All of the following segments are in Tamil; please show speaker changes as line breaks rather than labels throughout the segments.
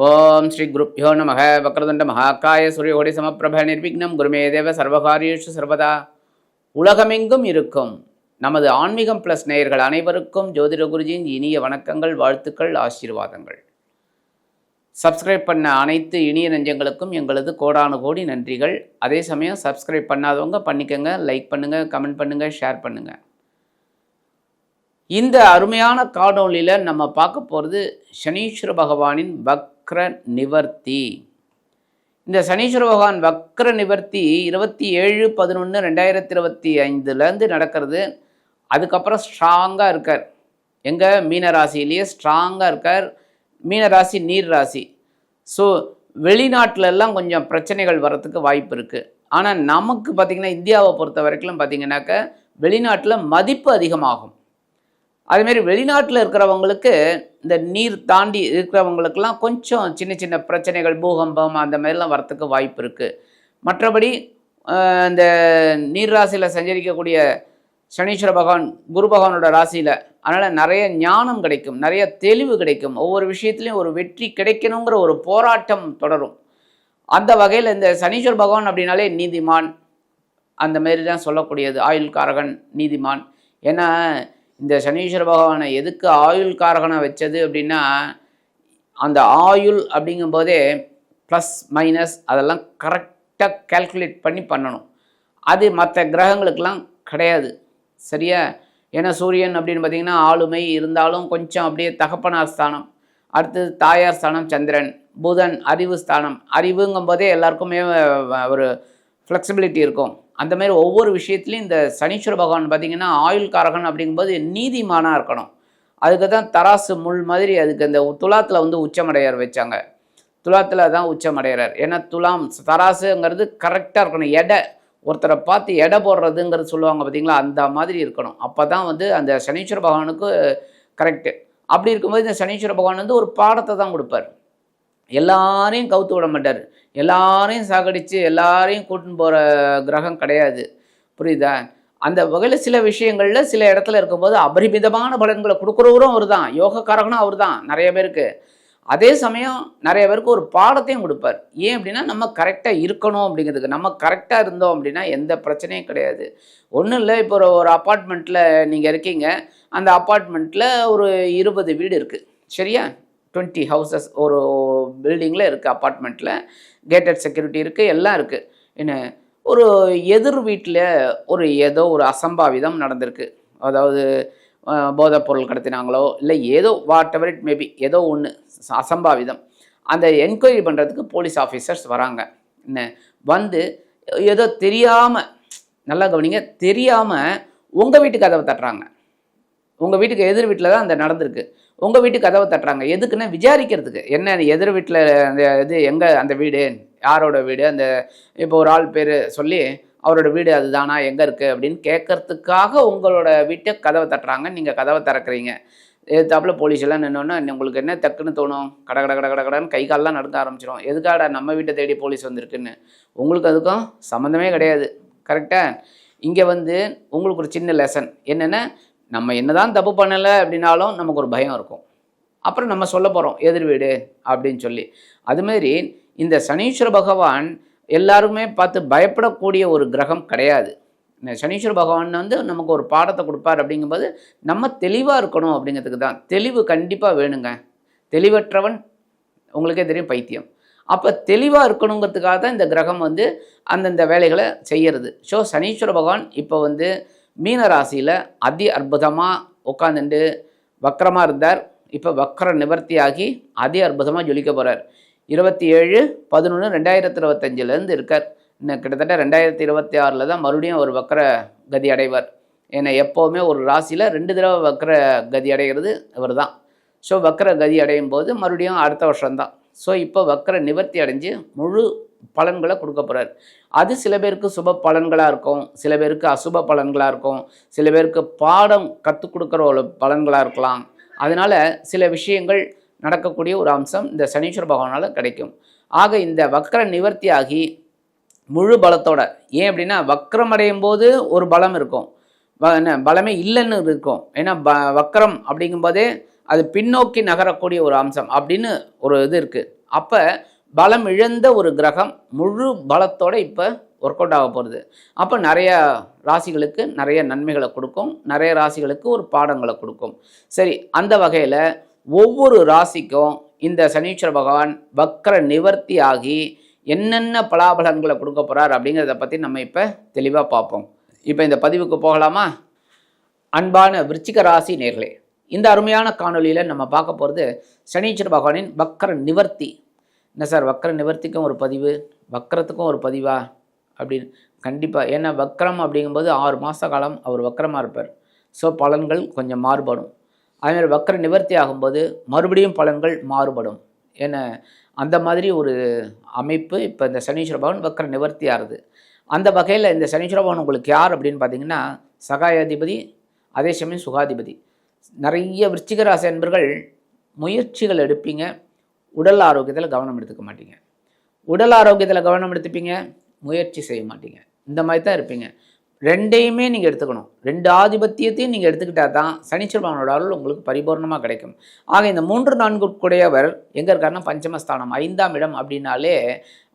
ஓம் ஸ்ரீ குருப்யோ நமக. வக்ரதுண்ட மகாகாய சூரியகோடி சமப்பிரப நிர்விக்னம் குருமே தேவ சர்வகாரியேஷு சர்வதா. உலகமெங்கும் இருக்கும் நமது ஆன்மீகம் பிளஸ் நேயர்கள் அனைவருக்கும் ஜோதிட குருஜியின் இனிய வணக்கங்கள், வாழ்த்துக்கள், ஆசீர்வாதங்கள். சப்ஸ்கிரைப் பண்ண அனைத்து இனிய நெஞ்சங்களுக்கும் எங்களது கோடானு கோடி நன்றிகள். அதே சமயம் சப்ஸ்கிரைப் பண்ணாதவங்க பண்ணிக்கோங்க, லைக் பண்ணுங்கள், கமெண்ட் பண்ணுங்கள், ஷேர் பண்ணுங்கள். இந்த அருமையான காணொளியில் நம்ம பார்க்க போகிறது சனீஸ்வர பகவானின் வக்ர நிவர்த்தி. இந்த சனீஸ்வர பகவான் வக்ர நிவர்த்தி 27/11/2025 நடக்கிறது. அதுக்கப்புறம் ஸ்ட்ராங்காக இருக்கார். எங்கள் மீனராசிலேயே ஸ்ட்ராங்காக இருக்கார். மீனராசி நீர் ராசி. ஸோ வெளிநாட்டிலெல்லாம் கொஞ்சம் பிரச்சனைகள் வர்றதுக்கு வாய்ப்பு இருக்குது. ஆனால் நமக்கு பார்த்திங்கன்னா இந்தியாவை பொறுத்த வரைக்கும் பார்த்திங்கனாக்க வெளிநாட்டில் மதிப்பு அதிகமாகும். அதுமாரி வெளிநாட்டில் இருக்கிறவங்களுக்கு இந்த நீர் தாண்டி இருக்கிறவங்களுக்கெல்லாம் கொஞ்சம் சின்ன சின்ன பிரச்சனைகள், பூகம்பம் அந்த மாதிரிலாம் வரத்துக்கு வாய்ப்பு இருக்குது. மற்றபடி இந்த நீர் ராசியில் சஞ்சரிக்கக்கூடிய சனீஸ்வர பகவான் குரு பகவானோட ராசியில், அதனால் நிறைய ஞானம் கிடைக்கும், நிறைய தெளிவு கிடைக்கும். ஒவ்வொரு விஷயத்துலையும் ஒரு வெற்றி கிடைக்கணுங்கிற ஒரு போராட்டம் தொடரும். அந்த வகையில் இந்த சனீஸ்வர பகவான் அப்படின்னாலே நீதிமான், அந்த மாரி தான் சொல்லக்கூடியது. ஆயுள் காரகன், நீதிமான். ஏன்னா இந்த சனீஸ்வர பகவானை எதுக்கு ஆயுள் காரகனை வச்சது அப்படின்னா, அந்த ஆயுள் அப்படிங்கும்போதே ப்ளஸ் மைனஸ் அதெல்லாம் கரெக்டாக கால்குலேட் பண்ணி பண்ணணும். அது மற்ற கிரகங்களுக்கெல்லாம் கிடையாது, சரியா? ஏன்னா சூரியன் அப்படின்னு பார்த்திங்கன்னா ஆளுமை இருந்தாலும் கொஞ்சம் அப்படியே தகப்பனார் ஸ்தானம், அடுத்தது தாயார் ஸ்தானம் சந்திரன், புதன் அறிவு ஸ்தானம். அறிவுங்கும்போதே எல்லாருக்குமே ஒரு ஃப்ளெக்சிபிலிட்டி இருக்கும். அந்த மாதிரி ஒவ்வொரு விஷயத்துலையும் இந்த சனீஸ்வர பகவான் பார்த்திங்கன்னா ஆயுள் காரகன் அப்படிங்கும்போது நீதிமானாக இருக்கணும். அதுக்கு தான் தராசு முள் மாதிரி அதுக்கு அந்த துலாத்தில் வந்து உச்சமடையார் வச்சாங்க. துலாத்தில் தான் உச்சமடைகிறார். ஏன்னா துலாம் தராசுங்கிறது கரெக்டாக இருக்கணும். எடை ஒருத்தரை பார்த்து எடை போடுறதுங்கிறது சொல்லுவாங்க பார்த்திங்களா, அந்த மாதிரி இருக்கணும். அப்போ தான் வந்து அந்த சனீஸ்வர பகவானுக்கு கரெக்டு. அப்படி இருக்கும்போது இந்த சனீஸ்வர பகவான் வந்து ஒரு பாடத்தை தான் கொடுப்பார். எல்லாரையும் கவுத்து விட மாட்டார், எல்லாரையும் சாகடித்து எல்லாரையும் கூட்டின்னு போகிற கிரகம் கிடையாது, புரியுதா? அந்த வகையில் சில விஷயங்களில் சில இடத்துல இருக்கும்போது அபரிமிதமான பலன்களை கொடுக்குறவரும் அவர் தான், யோகக்காரகனும் அவர் தான் நிறைய பேருக்கு. அதே சமயம் நிறைய பேருக்கு ஒரு பாடத்தையும் கொடுப்பார். ஏன் அப்படின்னா நம்ம கரெக்டாக இருக்கணும் அப்படிங்கிறதுக்கு. நம்ம கரெக்டாக இருந்தோம் அப்படின்னா எந்த பிரச்சனையும் கிடையாது. ஒன்றும் இல்லை, இப்போ ஒரு அப்பார்ட்மெண்ட்டில் நீங்கள் இருக்கீங்க. அந்த அப்பார்ட்மெண்ட்டில் ஒரு 20 வீடு இருக்குது, சரியா? 20 ஹவுசஸ் ஒரு பில்டிங்கில் இருக்குது. அப்பார்ட்மெண்ட்டில் கேட்டட் செக்யூரிட்டி இருக்குது, எல்லாம் இருக்குது. என்ன ஒரு எதிர் வீட்டில் ஏதோ ஒரு அசம்பாவிதம் நடந்திருக்கு. அதாவது போதைப்பொருள் கடத்தினாங்களோ இல்லை ஏதோ வாட் எவர் இட் மேபி, ஏதோ ஒன்று அசம்பாவிதம். அந்த என்கொயரி பண்ணுறதுக்கு போலீஸ் ஆஃபீஸர்ஸ் வராங்க. என்ன வந்து ஏதோ தெரியாமல், நல்லா கவனிங்க, தெரியாமல் உங்கள் வீட்டு கதவை தட்டுறாங்க. உங்கள் வீட்டுக்கு எதிர் வீட்டில் தான் அந்த நடந்திருக்கு. உங்கள் வீட்டுக்கு கதவை தட்டுறாங்க. எதுக்குன்னா விசாரிக்கிறதுக்கு. என்ன எதிர் வீட்டில் அந்த இது எங்கே, அந்த வீடு யாரோட வீடு, அந்த இப்போ ஒரு ஆள் பேர் சொல்லி அவரோட வீடு அதுதானா, எங்கே இருக்குது அப்படின்னு கேட்கறதுக்காக உங்களோட வீட்டை கதவை தட்டுறாங்க. நீங்கள் கதவை திறக்கிறீங்க. எதிர்த்தாப்பில் போலீஸ் எல்லாம் நின்னோன்னா உங்களுக்கு என்ன டக்குன்னு தோணும்? கட கட கட கட கடன்னு கை காலெலாம் நடுக்க ஆரம்பிச்சிடும். எதுக்காடா நம்ம வீட்டை தேடி போலீஸ் வந்திருக்குன்னு. உங்களுக்கு அதுக்கும் சம்மந்தமே கிடையாது, கரெக்டாக? இங்கே வந்து உங்களுக்கு ஒரு சின்ன லெசன் என்னென்னா, நம்ம என்னதான் தப்பு பண்ணலை அப்படின்னாலும் நமக்கு ஒரு பயம் இருக்கும். அப்புறம் நம்ம சொல்ல போகிறோம் எதிர் வீடு அப்படின்னு சொல்லி. அதுமாரி இந்த சனீஸ்வர பகவான் எல்லாருமே பார்த்து பயப்படக்கூடிய ஒரு கிரகம் கிடையாது. இந்த சனீஸ்வர பகவான் வந்து நமக்கு ஒரு பாடத்தை கொடுப்பார். அப்படிங்கும்போது நம்ம தெளிவாக இருக்கணும் அப்படிங்கிறதுக்கு தான். தெளிவு கண்டிப்பாக வேணுங்க. தெளிவற்றவன் உங்களுக்கே தெரியும் பைத்தியம். அப்போ தெளிவாக இருக்கணுங்கிறதுக்காக தான் இந்த கிரகம் வந்து அந்தந்த வேலைகளை செய்கிறது. ஸோ சனீஸ்வர பகவான் இப்போ வந்து மீனராசியில் அதி அற்புதமாக உட்காந்துட்டு வக்கரமாக இருந்தார். இப்போ வக்கர நிவர்த்தி ஆகி அதி அற்புதமாக ஜொலிக்க போகிறார். 27/11/2025 இருக்கார். இன்னும் கிட்டத்தட்ட 2026 தான் மறுபடியும் ஒரு வக்கர கதி அடைவார். ஏன்னா எப்போவுமே ஒரு ராசியில் 2 தடவை வக்கர கதி அடைகிறது இவர் தான். ஸோ வக்கர கதி அடையும் போது மறுபடியும் அடுத்த வருஷம்தான். ஸோ இப்போ வக்கர நிவர்த்தி அடைஞ்சு முழு பலன்களை கொடுக்க போகிறார். அது சில பேருக்கு சுப பலன்களாக இருக்கும், சில பேருக்கு அசுப பலன்களாக இருக்கும், சில பேருக்கு பாடம் கற்றுக் கொடுக்குற ஒரு பலன்களாக இருக்கலாம். அதனால் சில விஷயங்கள் நடக்கக்கூடிய ஒரு அம்சம் இந்த சனீஸ்வர பகவானால் கிடைக்கும். ஆக இந்த வக்கர நிவர்த்தி ஆகி முழு பலத்தோட, ஏன் அப்படின்னா வக்கரம் அடையும் போது ஒரு பலம் இருக்கும், பலமே இல்லைன்னு இருக்கும். ஏன்னா வக்கரம் அப்படிங்கும்போதே அது பின்னோக்கி நகரக்கூடிய ஒரு அம்சம் அப்படின்னு ஒரு இது இருக்குது. அப்போ பலம் இழந்த ஒரு கிரகம் முழு பலத்தோடு இப்போ ஒர்க் அவுட் ஆக போகிறது. அப்போ நிறைய ராசிகளுக்கு நிறைய நன்மைகளை கொடுக்கும், நிறைய ராசிகளுக்கு ஒரு பாடங்களை கொடுக்கும். சரி, அந்த வகையில் ஒவ்வொரு ராசிக்கும் இந்த சனீஸ்வர பகவான் வக்ர நிவர்த்தி ஆகி என்னென்ன பலாபலன்களை கொடுக்க போகிறார் அப்படிங்கிறத பற்றி நம்ம இப்போ தெளிவாக பார்ப்போம். இப்போ இந்த பதிவுக்கு போகலாமா? அன்பான விருச்சிக ராசி நேர்களே, இந்த அருமையான காணொலியில் நம்ம பார்க்க போகிறது சனீஸ்வர பகவானின் வக்ர நிவர்த்தி. என்ன சார், வக்ர நிவர்த்திக்கும் ஒரு பதிவு, வக்ரத்துக்கும் ஒரு பதிவா அப்படின்னு? கண்டிப்பாக. ஏன்னா வக்ரம் அப்படிங்கும்போது 6 மாத காலம் அவர் வக்ரமாக இருப்பார். ஸோ பலன்கள் கொஞ்சம் மாறுபடும். அதேமாதிரி வக்ர நிவர்த்தி ஆகும்போது மறுபடியும் பலன்கள் மாறுபடும். ஏன்னா அந்த மாதிரி ஒரு அமைப்பு இப்போ இந்த சனீஸ்வர பகவான் வக்ர நிவர்த்தி ஆகுது. அந்த வகையில் இந்த சனீஸ்வர பகவான் உங்களுக்கு யார் அப்படின்னு பார்த்தீங்கன்னா சகாயாதிபதி, அதே சமயம் சுகாதிபதி. நிறைய விருச்சிக ராசி அன்பர்கள் முயற்சிகள் எடுப்பீங்க, உடல் ஆரோக்கியத்தில் கவனம் எடுத்துக்க மாட்டீங்க. உடல் ஆரோக்கியத்தில் கவனம் எடுத்துப்பீங்க, முயற்சி செய்ய மாட்டீங்க. இந்த மாதிரி தான் இருப்பீங்க. ரெண்டையுமே நீங்கள் எடுத்துக்கணும். 2 ஆதிபத்தியத்தையும் நீங்கள் எடுத்துக்கிட்டால் தான் சனீஸ்வர பகவானோட அருள் உங்களுக்கு பரிபூர்ணமாக கிடைக்கும். ஆக இந்த 3-4 கூடையவர் எங்கே இருக்காருன்னா பஞ்சமஸ்தானம், 5ஆம் இடம். அப்படின்னாலே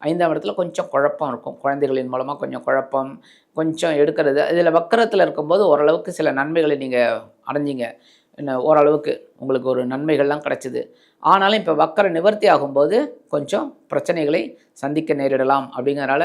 5ஆம் இடத்துல கொஞ்சம் குழப்பம் இருக்கும். குழந்தைகளின் மூலமாக கொஞ்சம் குழப்பம், கொஞ்சம் எடுக்கிறது. இதில் வக்கரத்தில் இருக்கும்போது ஓரளவுக்கு சில நன்மைகளை நீங்கள் அடைஞ்சிங்க. என்ன, ஓரளவுக்கு உங்களுக்கு ஒரு நன்மைகள்லாம் கிடச்சிது. ஆனாலும் இப்போ வக்கர நிவர்த்தி ஆகும்போது கொஞ்சம் பிரச்சனைகளை சந்திக்க நேரிடலாம். அப்படிங்கிறனால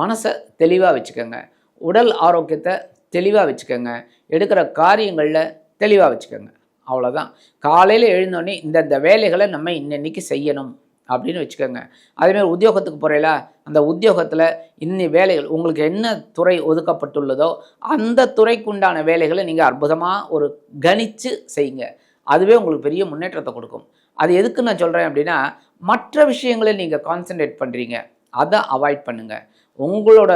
மனசை தெளிவாக வச்சுக்கோங்க, உடல் ஆரோக்கியத்தை தெளிவாக வச்சுக்கோங்க, எடுக்கிற காரியங்களில் தெளிவாக வச்சுக்கோங்க. அவ்வளோதான். காலையில் எழுந்தோடனே இந்த வேலைகளை நம்ம இன்னைக்கு செய்யணும் அப்படின்னு வச்சுக்கோங்க. அதேமாதிரி உத்தியோகத்துக்கு போகிறீங்கள, அந்த உத்தியோகத்தில் இன்னி வேலைகள் உங்களுக்கு என்ன துறை ஒதுக்கப்பட்டுள்ளதோ அந்த துறைக்குண்டான வேலைகளை நீங்கள் அற்புதமாக ஒரு கணித்து செய்யுங்க. அதுவே உங்களுக்கு பெரிய முன்னேற்றத்தை கொடுக்கும். அது எதுக்கு நான் சொல்கிறேன் அப்படின்னா, மற்ற விஷயங்களை நீங்கள் கான்சன்ட்ரேட் பண்ணுறீங்க, அதை அவாய்ட் பண்ணுங்கள். உங்களோட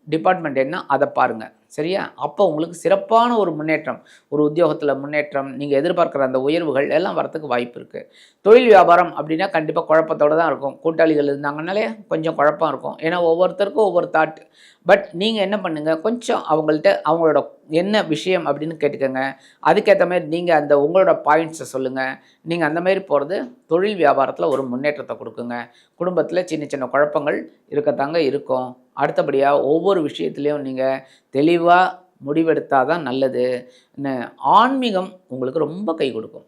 டிபார்ட்மெண்ட் என்ன அதை பாருங்கள், சரியா? அப்போ உங்களுக்கு சிறப்பான ஒரு முன்னேற்றம், ஒரு உத்தியோகத்தில் முன்னேற்றம், நீங்கள் எதிர்பார்க்குற அந்த உயர்வுகள் எல்லாம் வரத்துக்கு வாய்ப்பு இருக்குது. தொழில் வியாபாரம் அப்படின்னா கண்டிப்பாக குழப்பத்தோடு தான் இருக்கும். கூட்டாளிகள் இருந்தாங்கனாலே கொஞ்சம் குழப்பம் இருக்கும். ஏன்னா ஒவ்வொருத்தருக்கும் ஒவ்வொரு தாட். பட் நீங்கள் என்ன பண்ணுங்கள், கொஞ்சம் அவங்களோட என்ன விஷயம் அப்படின்னு கேட்டுக்கோங்க. அதுக்கேற்ற மாதிரி நீங்கள் உங்களோட பாயிண்ட்ஸை சொல்லுங்கள். நீங்கள் அந்த மாதிரி போகிறது தொழில் வியாபாரத்தில் ஒரு முன்னேற்றத்தை கொடுக்குங்க. குடும்பத்தில் சின்ன சின்ன குழப்பங்கள் இருக்கத்தாங்க இருக்கும். அடுத்தபடியாக ஒவ்வொரு விஷயத்துலேயும் நீங்கள் தெளிவாக முடிவெடுத்தால் தான் நல்லது. ஆன்மீகம் உங்களுக்கு ரொம்ப கை கொடுக்கும்,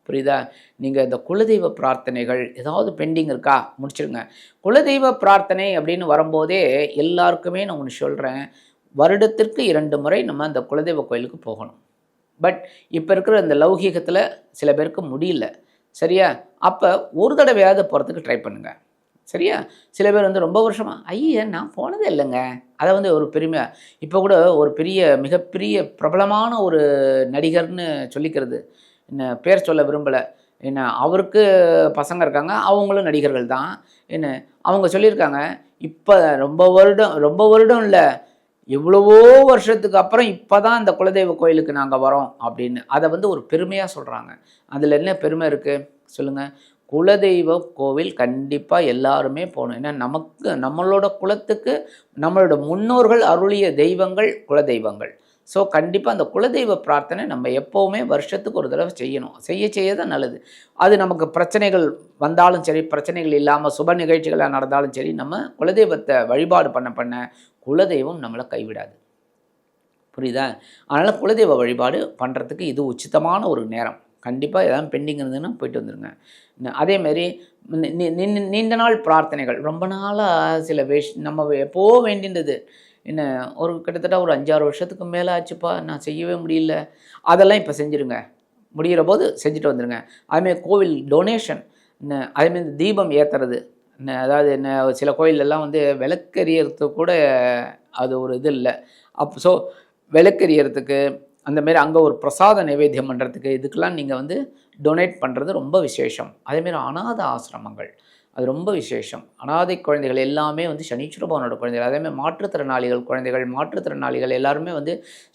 புரியுதா? நீங்கள் இந்த குலதெய்வ பிரார்த்தனைகள் ஏதாவது பெண்டிங் இருக்கா, முடிச்சிருங்க. குலதெய்வ பிரார்த்தனை அப்படின்னு வரும்போதே எல்லாருக்குமே நான் ஒன்று சொல்கிறேன், வருடத்திற்கு 2 முறை நம்ம அந்த குலதெய்வ கோயிலுக்கு போகணும். பட் இப்போ இருக்கிற இந்த லௌகீகத்தில் சில பேருக்கு முடியல, சரியா? அப்போ ஒரு தடவையாவது போகிறதுக்கு ட்ரை பண்ணுங்கள், சரியா? சில பேர் ரொம்ப வருஷமாக ஐயா நான் போனதே இல்லைங்க, அதை ஒரு பெருமையாக. இப்போ கூட ஒரு மிகப்பெரிய பிரபலமான ஒரு நடிகர்னு சொல்லிக்கிறது, என்ன பேர் சொல்ல விரும்பலை, என்ன அவருக்கு பசங்க இருக்காங்க, அவங்களும் நடிகர்கள் தான். என்ன அவங்க சொல்லியிருக்காங்க, இப்போ ரொம்ப வருடம் இல்லை, எவ்வளவோ வருஷத்துக்கு அப்புறம் இப்போ தான் அந்த குலதெய்வ கோயிலுக்கு நாங்கள் வரோம் அப்படின்னு அதை ஒரு பெருமையாக சொல்கிறாங்க. அதில் என்ன பெருமை இருக்குது சொல்லுங்கள்? குலதெய்வ கோவில் கண்டிப்பாக எல்லாருமே போகணும். ஏன்னா நம்மளோட குலத்துக்கு நம்மளோட முன்னோர்கள் அருளிய தெய்வங்கள் குலதெய்வங்கள். ஸோ கண்டிப்பாக அந்த குலதெய்வ பிரார்த்தனை நம்ம எப்போவுமே வருஷத்துக்கு ஒரு தடவை செய்யணும். செய்ய தான் நல்லது. அது நமக்கு பிரச்சனைகள் வந்தாலும் சரி, பிரச்சனைகள் இல்லாமல் சுப நிகழ்ச்சிகளாக நடந்தாலும் சரி, நம்ம குலதெய்வத்தை வழிபாடு பண்ண குலதெய்வம் நம்மளை கைவிடாது, புரியுதா? அதனால் குலதெய்வ வழிபாடு பண்ணுறதுக்கு இது உச்சிதமான ஒரு நேரம். கண்டிப்பாக எதாவது பெண்டிங் இருந்ததுன்னா போயிட்டு வந்துடுங்க. அதேமாரி நீண்ட நாள் பிரார்த்தனைகள், ரொம்ப நாளாக சில நம்ம எப்போ வேண்டின்றது, என்ன ஒரு கிட்டத்தட்ட ஒரு 5-6 வருஷத்துக்கு மேலே ஆச்சுப்பா, நான் செய்யவே முடியல, அதெல்லாம் இப்போ செஞ்சுருங்க. முடிகிற போது செஞ்சுட்டு வந்துடுங்க. அதுமாரி கோவில் டொனேஷன், அதேமாரி தீபம் ஏற்றுறது, அதாவது சில கோயிலெல்லாம் விளக்கெரியறதுக்கு கூட அது ஒரு இது இல்லை. ஸோ விளக்கெரியறதுக்கு அந்தமாரி அங்கே ஒரு பிரசாத நைவேத்தியம் பண்ணுறதுக்கு இதுக்கெல்லாம் நீங்கள் டொனேட் பண்ணுறது ரொம்ப விசேஷம். அதேமாரி அநாத ஆசிரமங்கள், அது ரொம்ப விசேஷம். அனாதை குழந்தைகள் எல்லாமே சனீஸ்வர பகவானோட குழந்தைகள். அதேமாதிரி மாற்றுத்திறனாளிகள் எல்லாருமே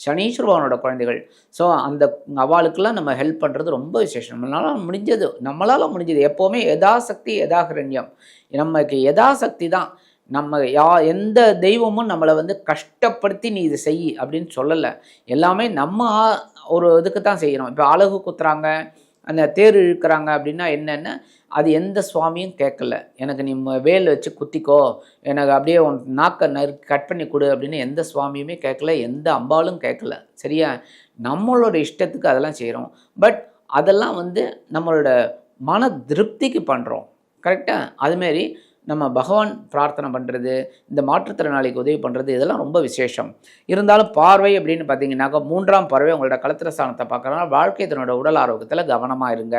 சனீஸ்வர பகவானோட குழந்தைகள். ஸோ அந்த அவளுக்கெல்லாம் நம்ம ஹெல்ப் பண்ணுறது ரொம்ப விசேஷம். நம்மளால் முடிஞ்சது எப்போவுமே யதாசக்தி யதாகிரண்யம். நமக்கு யதாசக்தி தான். நம்ம எந்த தெய்வமும் நம்மளை கஷ்டப்படுத்தி நீ இதை செய் அப்படின்னு சொல்லலை. எல்லாமே நம்ம ஒரு இதுக்கு தான் செய்யணும். இப்போ அழகு குத்துறாங்க, அந்த தேர் இழுக்கிறாங்க அப்படின்னா என்னென்னா, அது எந்த சுவாமியும் கேட்கல. எனக்கு நீ வேல் வச்சு குத்திக்கோ, எனக்கு அப்படியே உன் நாக்கை கட் பண்ணி கொடு அப்படின்னு எந்த சுவாமியுமே கேட்கல, எந்த அம்பாலும் கேட்கல. சரியா? நம்மளோட இஷ்டத்துக்கு அதெல்லாம் செய்கிறோம். பட் அதெல்லாம் வந்து நம்மளோட மன திருப்திக்கு பண்ணுறோம். கரெக்டாக? அதுமாரி நம்ம பகவான் பிரார்த்தனை பண்ணுறது, இந்த மாற்றுத்திறனாளிக்கு உதவி பண்ணுறது, இதெல்லாம் ரொம்ப விசேஷம். இருந்தாலும் பார்வை அப்படின்னு பார்த்தீங்கன்னாக்கா 3ஆம் பார்வை உங்களோட கலத்திரஸ்தானத்தை பார்க்குறதுனால வாழ்க்கை தன்னோட உடல் ஆரோக்கியத்தில் கவனமாக இருங்க.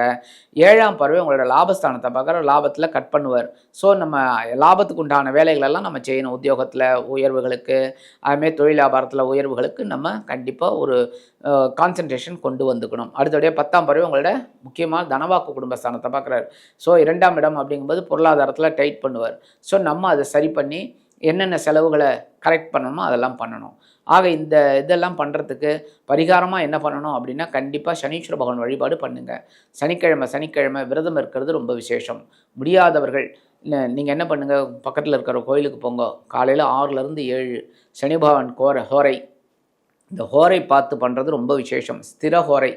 7ஆம் பார்வை உங்களோட லாபஸ்தானத்தை பார்க்குற, லாபத்தில் கட் பண்ணுவார். ஸோ நம்ம லாபத்துக்கு உண்டான வேலைகளெல்லாம் நம்ம செய்யணும். உத்தியோகத்தில் உயர்வுகளுக்கு, அதுமாரி தொழில் வியாபாரத்தில் உயர்வுகளுக்கு நம்ம கண்டிப்பாக ஒரு கான்சன்ட்ரேஷன் கொண்டு வந்துக்கணும். அடுத்தபடியாக 10ஆம் பார்வை உங்களோட முக்கியமாக தனவாக்கு குடும்பஸ்தானத்தை பார்க்குறாரு. ஸோ 2ஆம் இடம் அப்படிங்கும்போது பொருளாதாரத்தில் டைட் பண்ணுவார். ஸோ நம்ம அதை சரி பண்ணி என்னென்ன செலவுகளை கரெக்ட் பண்ணணுமோ அதெல்லாம் பண்ணணும். ஆக இந்த இதெல்லாம் பண்ணுறதுக்கு பரிகாரமாக என்ன பண்ணணும் அப்படின்னா, கண்டிப்பாக சனீஸ்வர பகவான் வழிபாடு பண்ணுங்கள். சனிக்கிழமை விரதம் இருக்கிறது ரொம்ப விசேஷம். முடியாதவர்கள் நீங்கள் என்ன பண்ணுங்கள், பக்கத்தில் இருக்கிற கோயிலுக்கு போங்க. காலையில் 6லேருந்து 7 சனி பகவான் ஹோரை, இந்த ஹோரை பார்த்து பண்ணுறது ரொம்ப விசேஷம். ஸ்திர ஹோரை.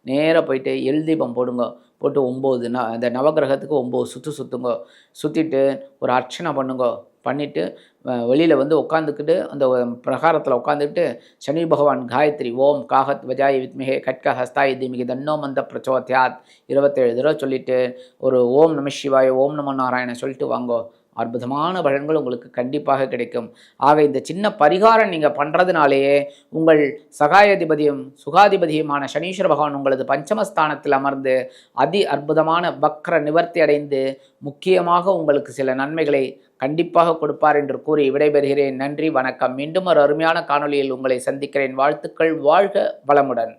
நேராக போயிட்டு எல் தீபம் போடுங்க. போட்டு 9 அந்த நவகிரகத்துக்கு 9 சுற்றுங்க. சுற்றிட்டு ஒரு அர்ச்சனை பண்ணுங்க. பண்ணிவிட்டு வெளியில் வந்து உட்காந்துக்கிட்டு அந்த பிரகாரத்தில் உட்காந்துக்கிட்டு சனி பகவான் காயத்ரி ஓம் காகத் வஜாய் வித்மிகே கட்க ஹஸ்தாய் தீமிகி தன்னோ மந்த பிரச்சோத்யாத் 27 தடவை சொல்லிவிட்டு ஒரு ஓம் நம சிவாய ஓம் நம நாராயண சொல்லிட்டு வாங்கோ. அற்புதமான பலன்கள் உங்களுக்கு கண்டிப்பாக கிடைக்கும். ஆக இந்த சின்ன பரிகாரம் நீங்கள் பண்ணுறதுனாலேயே உங்கள் சகாயாதிபதியும் சுகாதிபதியுமான சனீஸ்வர பகவான் உங்களது பஞ்சமஸ்தானத்தில் அமர்ந்து அற்புதமான வக்ர நிவர்த்தி அடைந்து முக்கியமாக உங்களுக்கு சில நன்மைகளை கண்டிப்பாக கொடுப்பார் என்று கூறி விடைபெறுகிறேன். நன்றி, வணக்கம். மீண்டும் ஒரு அருமையான காணொளியில் உங்களை சந்திக்கிறேன். வாழ்த்துக்கள். வாழ்க வளமுடன்.